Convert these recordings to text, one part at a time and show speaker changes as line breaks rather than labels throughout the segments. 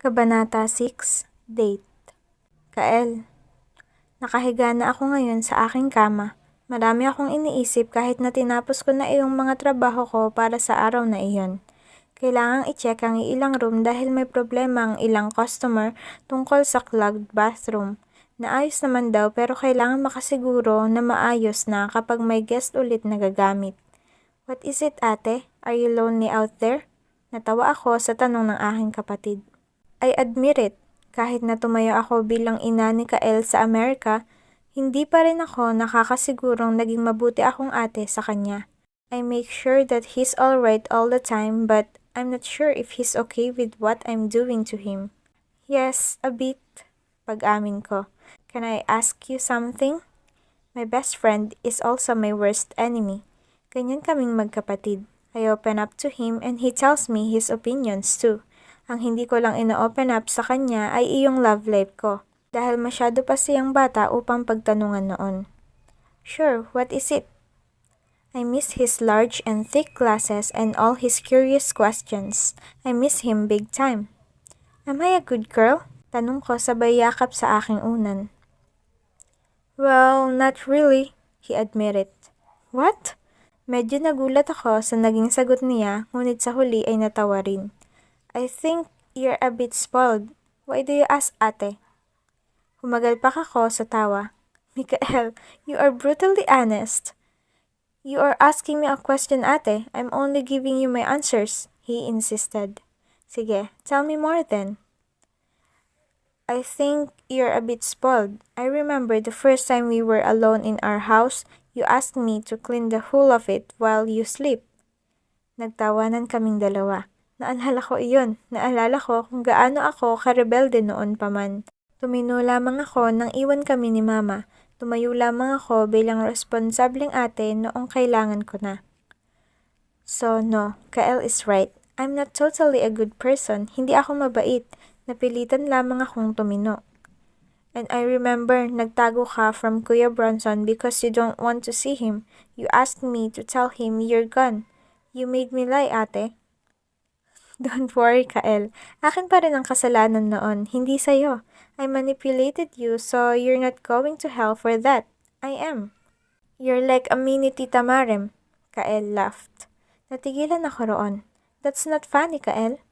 Kabanata 6, Date. Kael, nakahiga na ako ngayon sa aking kama. Marami akong iniisip kahit na tinapos ko na iyong mga trabaho ko para sa araw na iyon. Kailangang i-check ang ilang room dahil may problema ang ilang customer tungkol sa clogged bathroom. Naayos naman daw pero kailangan makasiguro na maayos na kapag may guest ulit na gagamit. What is it, ate? Are you lonely out there? Natawa ako sa tanong ng aking kapatid. I admit it, kahit na tumayo ako bilang ina ni Kael sa Amerika, hindi pa rin ako nakakasigurong naging mabuti akong ate sa kanya. I make sure that he's alright all the time but I'm not sure if he's okay with what I'm doing to him. Yes, a bit, pag-amin ko. Can I ask you something? My best friend is also my worst enemy. Ganyan kaming magkapatid. I open up to him and he tells me his opinions too. Ang hindi ko lang ina-open up sa kanya ay iyong love life ko, dahil masyado pa siyang bata upang pagtanungan noon. Sure, what is it? I miss his large and thick glasses and all his curious questions. I miss him big time. Am I a good girl? Tanong ko sabay yakap sa aking unan. Well, not really, he admitted. What? Medyo nagulat ako sa naging sagot niya, ngunit sa huli ay natawa rin. I think you're a bit spoiled. Why do you ask, ate? Humagalpak ako sa tawa. Mikael, you are brutally honest. You are asking me a question, ate. I'm only giving you my answers, he insisted. Sige, tell me more then. I think you're a bit spoiled. I remember the first time we were alone in our house, you asked me to clean the whole of it while you sleep. Nagtawanan kaming dalawa. Naalala ko iyon. Naalala ko kung gaano ako karebelde noon pa man. Tumino lamang ako nang iwan kami ni mama. Tumayo lamang ako bilang responsableng ate noong kailangan ko na. So no, Kael is right. I'm not totally a good person. Hindi ako mabait. Napilitan lamang akong tumino. And I remember, nagtago ka from Kuya Bronson because you don't want to see him. You asked me to tell him you're gone. You made me lie, ate. Don't worry, Kael. Akin pa rin ang kasalanan noon, hindi sa'yo. I manipulated you so you're not going to hell for that. I am. You're like a mini Tita Marem, Kael laughed. Natigilan ako roon. That's not funny, Kael.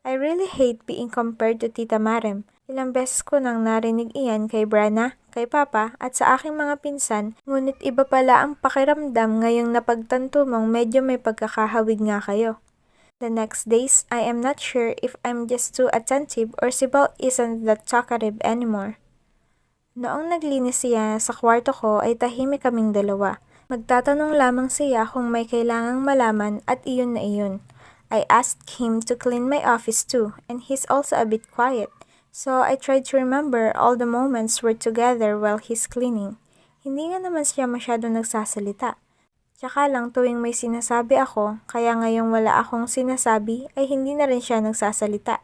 I really hate being compared to Tita Marem. Ilang beses ko nang narinig iyan kay Brana, kay Papa at sa aking mga pinsan, ngunit iba pala ang pakiramdam ngayong napagtanto mong medyo may pagkakahawig nga kayo. The next days, I am not sure if I'm just too attentive or si Bal isn't that talkative anymore. Noong naglinis siya sa kwarto ko ay tahimik kaming dalawa. Magtatanong lamang siya kung may kailangang malaman at iyon na iyon. I asked him to clean my office too and he's also a bit quiet. So I tried to remember all the moments we're together while he's cleaning. Hindi nga naman siya masyado nagsasalita. Tsaka lang tuwing may sinasabi ako, kaya ngayong wala akong sinasabi ay hindi na rin siya nagsasalita.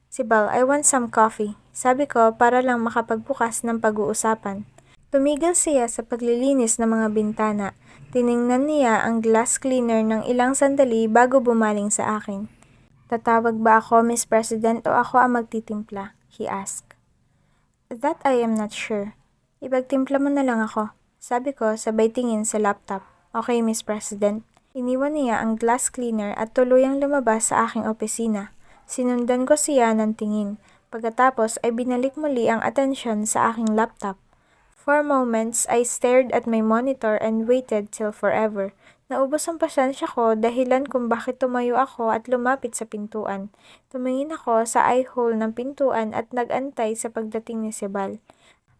Si Bal, I want some coffee. Sabi ko para lang makapagbukas ng pag-uusapan. Tumigil siya sa paglilinis ng mga bintana. Tiningnan niya ang glass cleaner ng ilang sandali bago bumaling sa akin. Tatawag ba ako, Miss President, o ako ang magtitimpla? He asked. That I am not sure. Ipagtimpla mo na lang ako. Sabi ko sabay tingin sa laptop. Okay, Miss President. Iniwan niya ang glass cleaner at tuluyang lumabas sa aking opisina. Sinundan ko siya ng tingin. Pagkatapos ay binalik muli ang atensyon sa aking laptop. For moments, I stared at my monitor and waited till forever. Naubos ang pasensya ko dahilan kung bakit tumayo ako at lumapit sa pintuan. Tumingin ako sa eye hole ng pintuan at nag-antay sa pagdating ni Bal.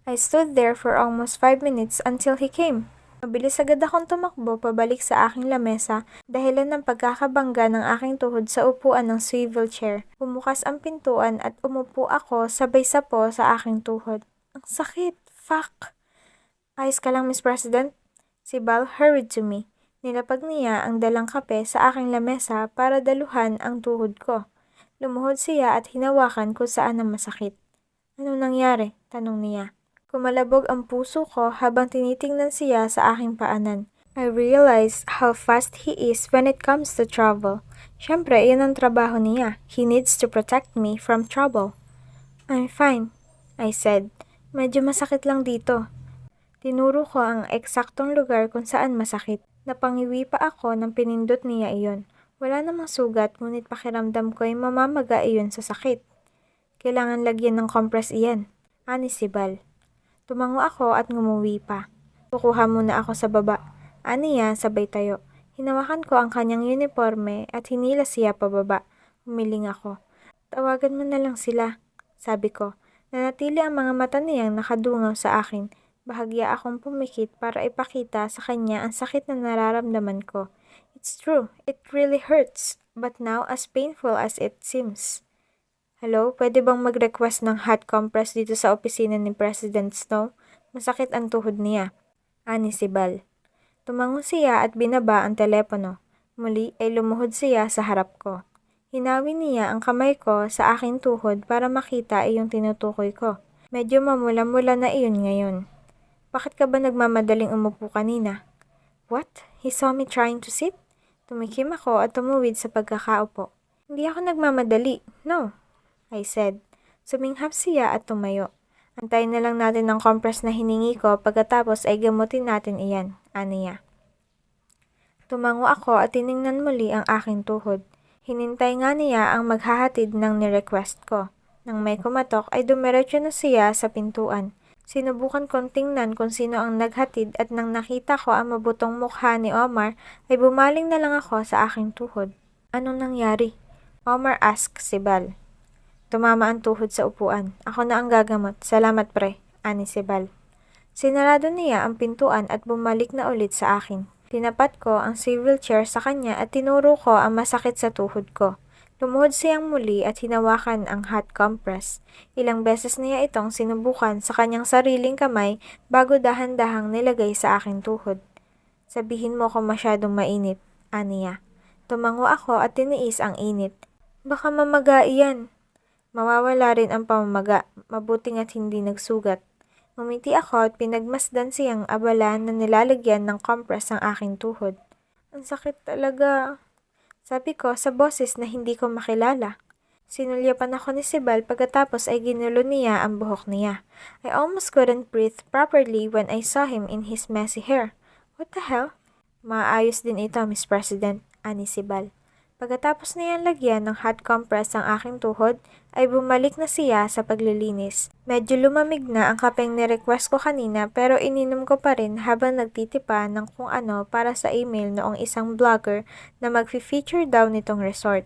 I stood there for almost 5 minutes until he came. Mabilis agad akong tumakbo pabalik sa aking lamesa dahilan ng pagkakabangga ng aking tuhod sa upuan ng swivel chair. Bumukas ang pintuan at umupo ako sabay sapo sa aking tuhod. Ang sakit! Fuck! Ayos ka lang, Miss President? Si Bal hurried to me. Nilapag niya ang dalang kape sa aking lamesa para daluhan ang tuhod ko. Lumuhod siya at hinawakan kung saan ang masakit. Anong nangyari? Tanong niya. Kumalabog ang puso ko habang tinitingnan siya sa aking paanan. I realized how fast he is when it comes to travel. Siyempre, iyan ang trabaho niya. He needs to protect me from trouble. I'm fine, I said. Medyo masakit lang dito. Tinuro ko ang eksaktong lugar kung saan masakit. Napangiwi pa ako nang pinindot niya iyon. Wala namang sugat, ngunit pakiramdam ko ay mamamaga iyon sa sakit. Kailangan lagyan ng compress iyan, ani si Bal. Tumango ako at ngumuwi pa. Kukuha muna ako sa baba. Aniya, sabay tayo. Hinawakan ko ang kanyang uniforme at hinila siya pababa. Humiling ako. Tawagan mo na lang sila, sabi ko. Nanatili ang mga mata niyang nakadungaw sa akin. Bahagya akong pumikit para ipakita sa kanya ang sakit na nararamdaman ko. It's true, it really hurts, but now as painful as it seems. Hello, pwede bang mag-request ng hot compress dito sa opisina ni President Snow? Masakit ang tuhod niya, ani si Bal. Tumango siya at binaba ang telepono. Muli ay lumuhod siya sa harap ko. Hinawi niya ang kamay ko sa aking tuhod para makita iyong tinutukoy ko. Medyo mamula-mula na iyon ngayon. Bakit ka ba nagmamadaling umupo kanina? What? He saw me trying to sit? Tumikim ako at tumuwid sa pagkakaupo. Hindi ako nagmamadali. No, I said. Suminghap siya at tumayo. Antayin na lang natin ang compress na hiningi ko pagkatapos ay gamutin natin iyan, aniya. Tumango ako at tiningnan muli ang aking tuhod. Hinintay nga niya ang maghahatid ng ni-request ko. Nang may kumatok ay dumiretso na siya sa pintuan. Sinubukan kong tingnan kung sino ang naghatid at nang nakita ko ang mabutong mukha ni Omar ay bumaling na lang ako sa aking tuhod. Anong nangyari? Omar asked si Bal. Tumama ang tuhod sa upuan. Ako na ang gagamot. Salamat pre, ani si Bal. Sinarado niya ang pintuan at bumalik na ulit sa akin. Tinapat ko ang swivel chair sa kanya at tinuro ko ang masakit sa tuhod ko. Lumuhod siyang muli at hinawakan ang hot compress. Ilang beses niya itong sinubukan sa kanyang sariling kamay bago dahan-dahang nilagay sa aking tuhod. Sabihin mo ko masyadong mainit, aniya. Tumango ako at tiniis ang init. Baka mamaga iyan. Mawawala rin ang pamamaga, mabuting at hindi nagsugat. Ngumiti ako at pinagmasdan siyang abala na nilalagyan ng compress ang aking tuhod. Ang sakit talaga, sabi ko sa boses na hindi ko makilala. Sinulyapan ako ni Sibal pagkatapos ay ginulo niya ang buhok niya. I almost couldn't breathe properly when I saw him in his messy hair. What the hell? Maayos din ito, Miss President, ani Sibal. Pagkatapos niyang lagyan ng hot compress ang aking tuhod, ay bumalik na siya sa paglilinis. Medyo lumamig na ang kapeng ni-request ko kanina pero ininom ko pa rin habang nagtitipa ng kung ano para sa email noong isang blogger na mag-feature daw nitong resort.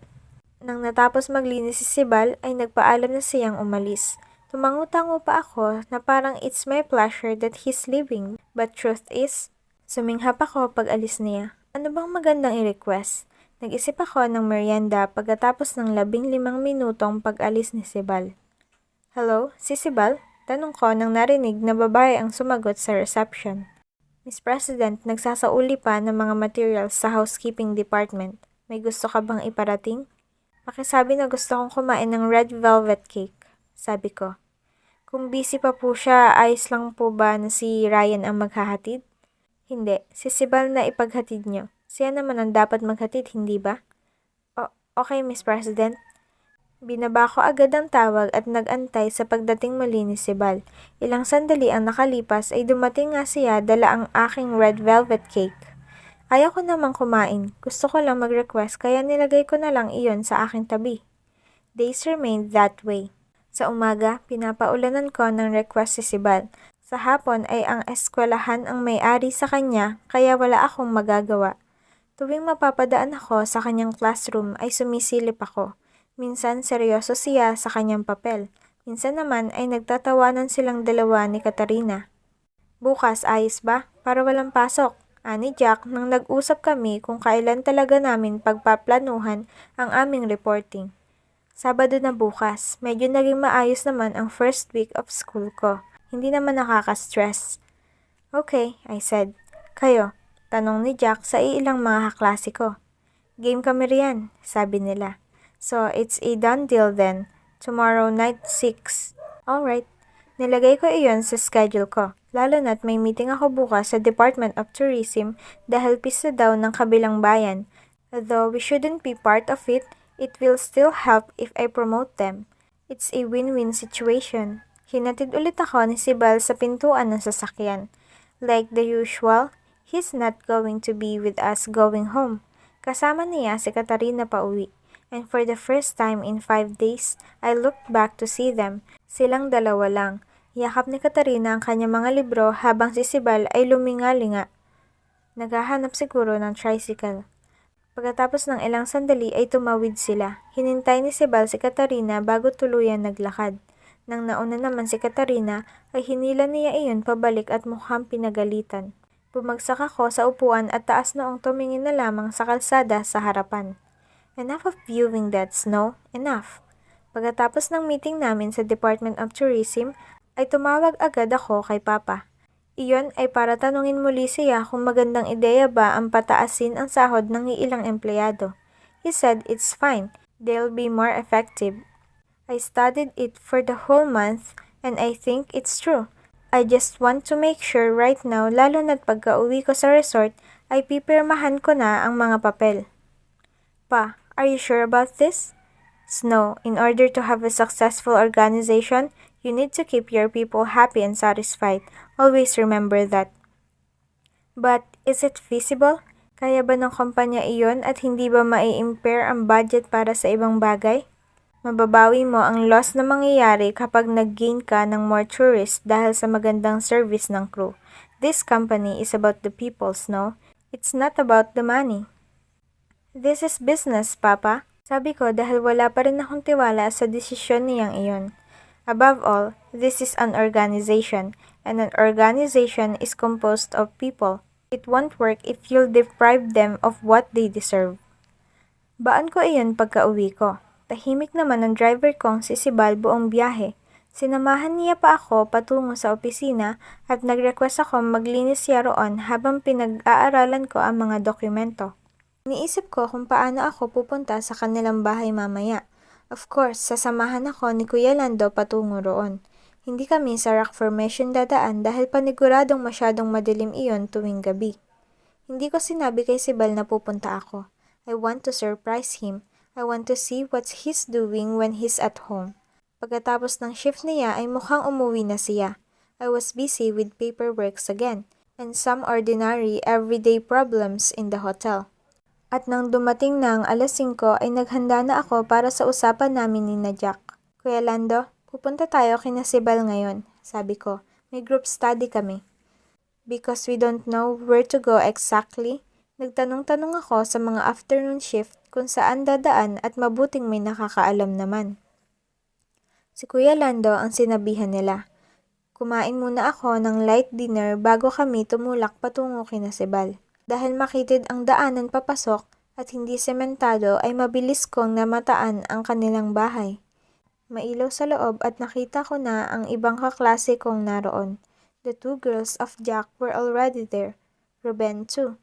Nang natapos maglinis si Sibal ay nagpaalam na siyang umalis. Tumango-tango pa ako na parang it's my pleasure that he's leaving. But truth is, suminghap ako pag alis niya. Ano bang magandang i-request? Nag-isip ako ng merienda pagkatapos ng 15 minutong pag-alis ni Sibal. Hello, si Sibal? Tanong ko nang narinig na babae ang sumagot sa reception. Miss President, nagsasauli pa ng mga materials sa housekeeping department. May gusto ka bang iparating? Pakisabi na gusto kong kumain ng red velvet cake, sabi ko. Kung busy pa po siya, ayos lang po ba na si Ryan ang maghahatid? Hindi, si Sibal na ipaghatid niyo. Siya naman ang dapat maghatid, hindi ba? Okay, Miss President. Binaba ko agad ang tawag at nag-antay sa pagdating muli ni Sibal. Ilang sandali ang nakalipas ay dumating nga siya dala ang aking red velvet cake. Ayaw ko namang kumain. Gusto ko lang mag-request kaya nilagay ko na lang iyon sa aking tabi. Days remained that way. Sa umaga, pinapaulanan ko ng request si Sibal. Sa hapon ay ang eskwelahan ang may-ari sa kanya kaya wala akong magagawa. Tuwing mapapadaan ako sa kanyang classroom ay sumisilip ako. Minsan seryoso siya sa kanyang papel. Minsan naman ay nagtatawanan silang dalawa ni Katarina. Bukas ayos ba? Para walang pasok, ani Jack nang nag-usap kami kung kailan talaga namin pagpaplanuhan ang aming reporting. Sabado na bukas, medyo naging maayos naman ang first week of school ko. Hindi naman nakaka-stress. Okay, I said. Kayo? Tanong ni Jack sa ilang mga kaklase ko. Game kami riyan, sabi nila. So, it's a done deal then. Tomorrow night 6. Alright. Nilagay ko iyon sa schedule ko. Lalo na't may meeting ako bukas sa Department of Tourism dahil pista daw ng kabilang bayan. Although we shouldn't be part of it, it will still help if I promote them. It's a win-win situation. Hinatid ulit ako ni Sibal sa pintuan ng sasakyan. Like the usual, he's not going to be with us going home. Kasama niya si Katarina pauwi. And for the first time in 5 days, I looked back to see them. Silang dalawa lang. Yakap ni Katarina ang kanyang mga libro habang si Sibal ay lumingalinga. Naghahanap siguro ng tricycle. Pagkatapos ng ilang sandali ay tumawid sila. Hinintay ni Sibal si Katarina bago tuluyan naglakad. Nang nauna naman si Katarina ay hinila niya iyon pabalik at mukhang pinagalitan. Bumagsak ako sa upuan at taas noong tumingin na lamang sa kalsada sa harapan. Enough of viewing that snow, enough. Pagkatapos ng meeting namin sa Department of Tourism, ay tumawag agad ako kay Papa. Iyon ay para tanungin muli siya kung magandang ideya ba ang pataasin ang sahod ng ilang empleyado. He said it's fine, they'll be more effective. I studied it for the whole month and I think it's true. I just want to make sure right now lalo na't pagka-uwi ko sa resort ay pipirmahan ko na ang mga papel. Pa, are you sure about this? Snow, in order to have a successful organization, you need to keep your people happy and satisfied. Always remember that. But, is it feasible? Kaya ba ng kumpanya iyon at hindi ba mai-impair ang budget para sa ibang bagay? Mababawi mo ang loss na mangyayari kapag nag-gain ka ng more tourists dahil sa magandang service ng crew. This company is about the people, Snow. It's not about the money. This is business, Papa. Sabi ko dahil wala pa rin akong tiwala sa desisyon niyang iyon. Above all, this is an organization, and an organization is composed of people. It won't work if you'll deprive them of what they deserve. Baan ko iyon pagka-uwi ko. Tahimik naman ang driver kong si Sibal buong biyahe. Sinamahan niya pa ako patungo sa opisina at nag-request ako maglinis siya roon habang pinag-aaralan ko ang mga dokumento. Iniisip ko kung paano ako pupunta sa kanilang bahay mamaya. Of course, sasamahan ako ni Kuya Lando patungo roon. Hindi kami sa rock formation dadaan dahil paniguradong masyadong madilim iyon tuwing gabi. Hindi ko sinabi kay Sibal na pupunta ako. I want to surprise him. I want to see what he's doing when he's at home. Pagkatapos ng shift niya ay mukhang umuwi na siya. I was busy with paperworks again and some ordinary everyday problems in the hotel. At nang dumating na ang alas 5 ay naghanda na ako para sa usapan namin ni na Jack. Kuya Lando, pupunta tayo kina Sibal ngayon, sabi ko. May group study kami. Because we don't know where to go exactly, nagtanong-tanong ako sa mga afternoon shift kung saan dadaan at mabuting may nakakaalam naman. Si Kuya Lando ang sinabihan nila. Kumain muna ako ng light dinner bago kami tumulak patungo kina Sibal. Dahil makitid ang daanan papasok at hindi sementado ay mabilis kong namataan ang kanilang bahay. Mailaw sa loob at nakita ko na ang ibang kaklase kong naroon. The 2 girls of Jack were already there. Ruben too.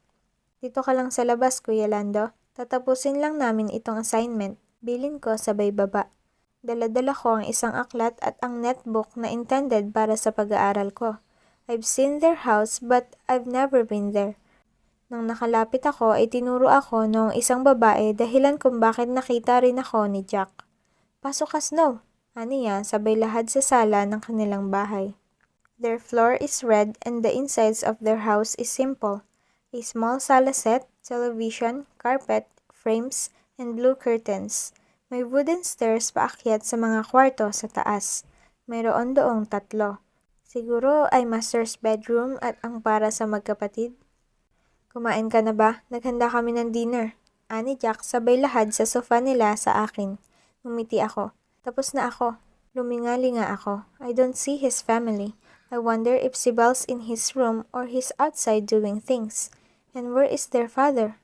Dito ka lang sa labas, Kuya Lando. Tatapusin lang namin itong assignment. Bilin ko sabay baba. Dala-dala ko ang isang aklat at ang netbook na intended para sa pag-aaral ko. I've seen their house but I've never been there. Nang nakalapit ako ay tinuro ako ng isang babae dahilan kung bakit nakita rin ako ni Jack. Pasok ka, Snow, aniya sabay lahad sa sala ng kanilang bahay. Their floor is red and the insides of their house is simple. A small sala set, television, carpet, frames, and blue curtains. May wooden stairs paakyat sa mga kwarto sa taas. Mayroon doong 3. Siguro ay master's bedroom at ang para sa magkapatid. Kumain ka na ba? Naghanda kami ng dinner. Ani Jack sabay lahad sa sofa nila sa akin. Ngumiti ako. Tapos na ako. Lumingali nga ako. I don't see his family. I wonder if Sibal's in his room or he's outside doing things. And where is their father?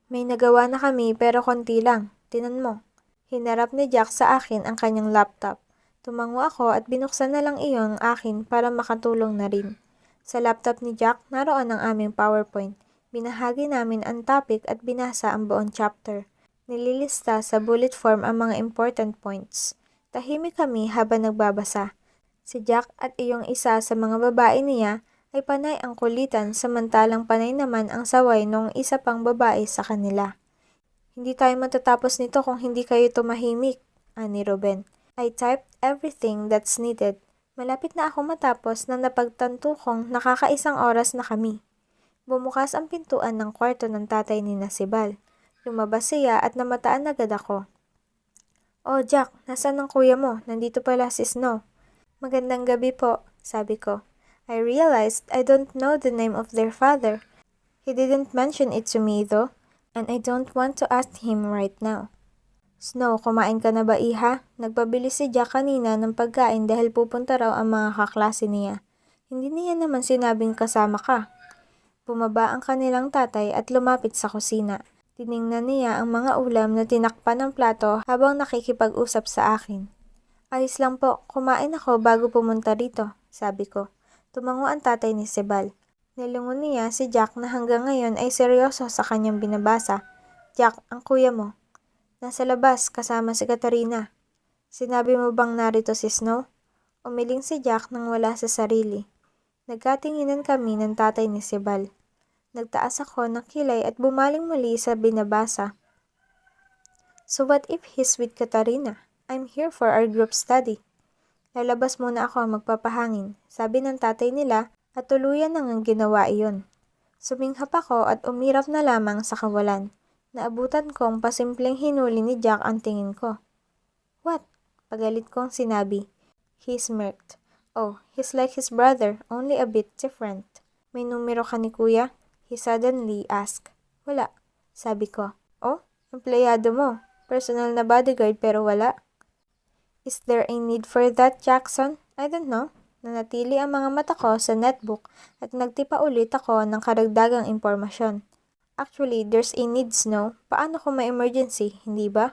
May nagawa na kami pero konti lang. Tinan mo. Hinarap ni Jack sa akin ang kanyang laptop. Tumango ako at binuksan na lang iyon ang akin para makatulong na rin. Sa laptop ni Jack, naroon ang aming PowerPoint. Binahagi namin ang topic at binasa ang buong chapter. Nililista sa bullet form ang mga important points. Tahimik kami habang nagbabasa. Si Jack at iyong isa sa mga babae niya ay panay ang kulitan samantalang panay naman ang saway ng isa pang babae sa kanila. Hindi tayo matatapos nito kung hindi kayo tumahimik, ani Ruben. I typed everything that's needed. Malapit na ako matapos nang napagtanto kong nakakaisang oras na kami. Bumukas ang pintuan ng kwarto ng tatay ni Nasibal. Lumabas siya at namataan agad ako. "Oh Jack, nasaan ang kuya mo? Nandito pala si Snow." "Magandang gabi po," sabi ko. I realized I don't know the name of their father. He didn't mention it to me though, and I don't want to ask him right now. "Snow, kumain ka na ba iha?" Nagpabili si Jack kanina ng pagkain dahil pupunta raw ang mga kaklase niya. Hindi niya naman sinabing kasama ka. Bumaba ang kanilang tatay at lumapit sa kusina. Tiningnan niya ang mga ulam na tinakpan ng plato habang nakikipag-usap sa akin. "Ayos lang po, kumain ako bago pumunta rito," sabi ko. Tumango ang tatay ni Sibal. Nilingon niya si Jack na hanggang ngayon ay seryoso sa kanyang binabasa. "Jack, ang kuya mo." "Nasa labas kasama si Katarina." "Sinabi mo bang narito si Snow?" Umiling si Jack nang wala sa sarili. Nagkatinginan kami ng tatay ni Sibal. Nagtaas ako ng kilay at bumaling muli sa binabasa. "So what if he's with Katarina? I'm here for our group study." "Lalabas muna ako magpapahangin," sabi ng tatay nila at tuluyan nang ginawa iyon. Suminghap ako at umirap na lamang sa kawalan. Naabutan kong pasimpleng hinuli ni Jack ang tingin ko. "What?" Pagalit kong sinabi. He smirked. "Oh, he's like his brother, only a bit different." "May numero ka ni kuya?" He suddenly asked. "Wala," sabi ko. "Oh, empleyado mo. Personal na bodyguard pero wala." "Is there a need for that, Jackson?" "I don't know." Nanatili ang mga mata ko sa netbook at nagtipa ulit ako ng karagdagang impormasyon. "Actually, there's a need, Snow. Paano kung may emergency, hindi ba?"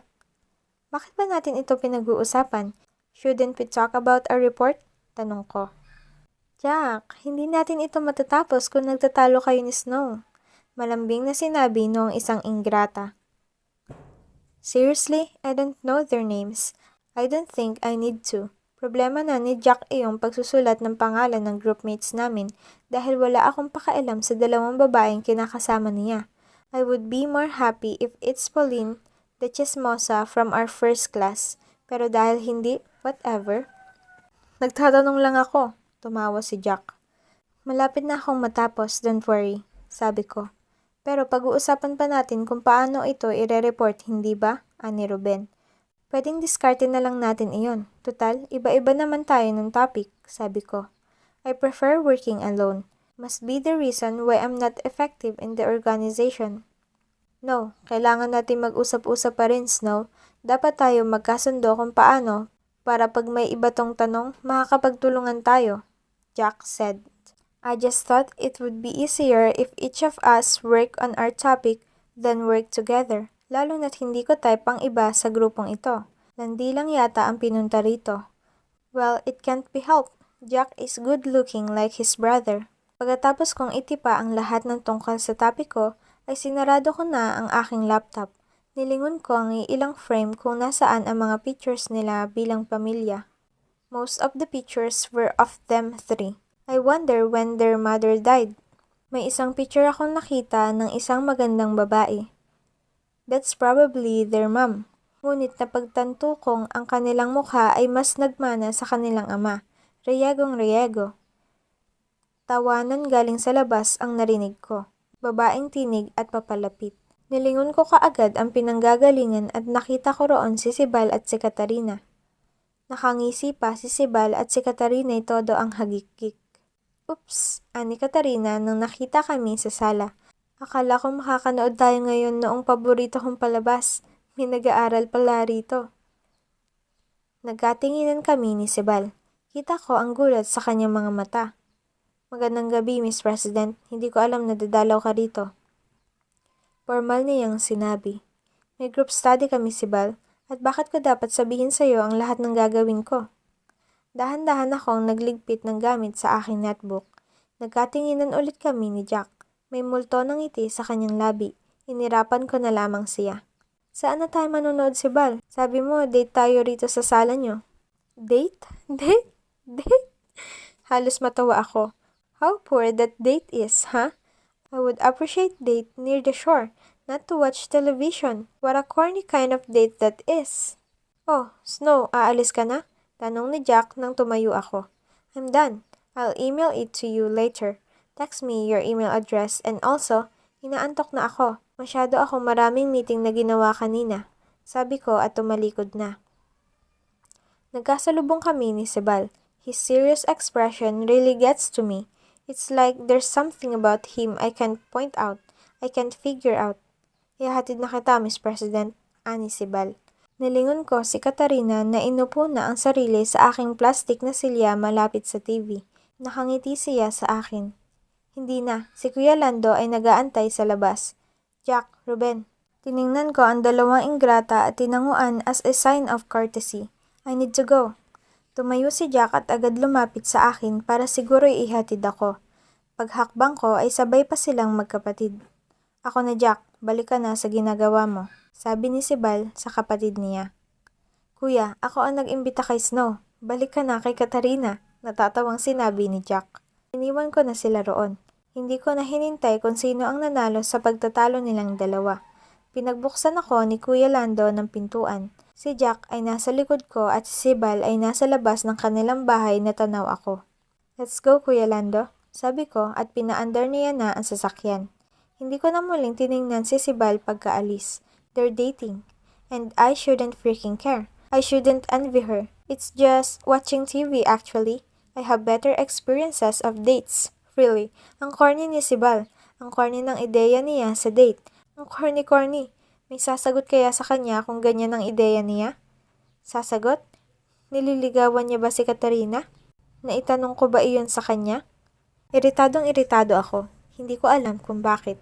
"Bakit ba natin ito pinag-uusapan? Shouldn't we talk about our report?" Tanong ko. "Jack, hindi natin ito matatapos kung nagtatalo kayo ni Snow," malambing na sinabi noong isang ingrata. "Seriously, I don't know their names. I don't think I need to. Problema na ni Jack iyong pagsusulat ng pangalan ng groupmates namin dahil wala akong pakialam sa dalawang babaeng kinakasama niya. I would be more happy if it's Pauline, the chismosa from our first class. Pero dahil hindi, whatever." "Nagtatanong lang ako," tumawa si Jack. "Malapit na akong matapos, don't worry," sabi ko. "Pero pag-uusapan pa natin kung paano ito ire-report, hindi ba?" ani Ruben. "Pwedeng diskarte na lang natin iyon. Tutal, iba-iba naman tayo ng topic," sabi ko. "I prefer working alone. Must be the reason why I'm not effective in the organization." "No, kailangan natin mag-usap-usap pa rin, Snow. Dapat tayo magkasundo kung paano para pag may iba tong tanong, makakapagtulungan tayo," Jack said. "I just thought it would be easier if each of us work on our topic than work together. Lalo na't hindi ko type ang iba sa grupong ito. Landi lang yata ang pinunta rito." "Well, it can't be helped. Jack is good-looking like his brother." Pagkatapos kong itipa ang lahat ng tungkol sa topic ko, ay sinarado ko na ang aking laptop. Nilingon ko ang ilang frame kung nasaan ang mga pictures nila bilang pamilya. Most of the pictures were of them three. I wonder when their mother died. May isang picture akong nakita ng isang magandang babae. That's probably their mom. Ngunit napagtanto kong ang kanilang mukha ay mas nagmana sa kanilang ama. Reyegong-reyego. Tawanan galing sa labas ang narinig ko. Babaeng tinig at papalapit. Nilingon ko kaagad ang pinanggagalingan at nakita ko roon si Sibal at si Katarina. Nakangisi pa si Sibal at si Katarina ay todo ang hagikik. "Oops," ani Katarina nang nakita kami sa sala. "Akala ko makakanood tayo ngayon noong paborito kong palabas. May nag-aaral pala rito." Nagkatinginan kami ni Sibal. Kita ko ang gulat sa kanyang mga mata. "Magandang gabi, Miss President. Hindi ko alam na dadalaw ka rito." Formal niyang sinabi. "May group study kami, Sibal, at bakit ko dapat sabihin sa iyo ang lahat ng gagawin ko?" Dahan-dahan akong nagligpit ng gamit sa aking netbook. Nagkatinginan ulit kami ni Jack. May multo ng ngiti sa kanyang labi. Inirapan ko na lamang siya. "Saan na tayo manonood, Sibal? Sabi mo, date tayo rito sa sala nyo." "Date? Date? Date?" Halos matawa ako. How poor that date is, huh? I would appreciate date near the shore, not to watch television. What a corny kind of date that is. Oh, Snow, aalis ka na? Tanong ni Jack nang tumayo ako. I'm done. I'll email it to you later. Text me your email address and also, inaantok na ako. Masyado ako maraming meeting na ginawa kanina. Sabi ko at tumalikod na. Nagkasalubong kami ni Sebal. His serious expression really gets to me. It's like there's something about him I can't point out. I can't figure out. Ihahatid na kita, Miss President, ani Sebal. Nilingon ko si Katarina na inupo na ang sarili sa aking plastik na silya malapit sa TV. Nakangiti siya sa akin. Hindi na, si Kuya Lando ay nagaantay sa labas. Jack, Ruben. Tiningnan ko ang dalawang ingrata at tinanguan as a sign of courtesy. I need to go. Tumayo si Jack at agad lumapit sa akin para siguro ihatid ako. Paghakbang ko ay sabay pa silang magkapatid. Ako na Jack, balik ka na sa ginagawa mo, sabi ni Sebal sa kapatid niya. Kuya, ako ang nag-imbita kay Snow. Balik ka na kay Katarina, natatawang sinabi ni Jack. Iniwan ko na sila roon. Hindi ko na hinintay kung sino ang nanalo sa pagtatalo nilang dalawa. Pinagbuksan ako ni Kuya Lando ng pintuan. Si Jack ay nasa likod ko at si Sebal ay nasa labas ng kanilang bahay na tanaw ako. Let's go, Kuya Lando, sabi ko at pinaandar niya na ang sasakyan. Hindi ko na muling tiningnan si Sebal pagkaalis. They're dating. And I shouldn't freaking care. I shouldn't envy her. It's just watching TV actually. I have better experiences of dates. Really, ang corny ni Sebal. Ang corny ng ideya niya sa date. Ang corny-corny. May sasagot kaya sa kanya kung ganyan ang ideya niya? Sasagot? Nililigawan niya ba si Katarina? Naitanong ko ba iyon sa kanya? Iritadong-iritado ako. Hindi ko alam kung bakit.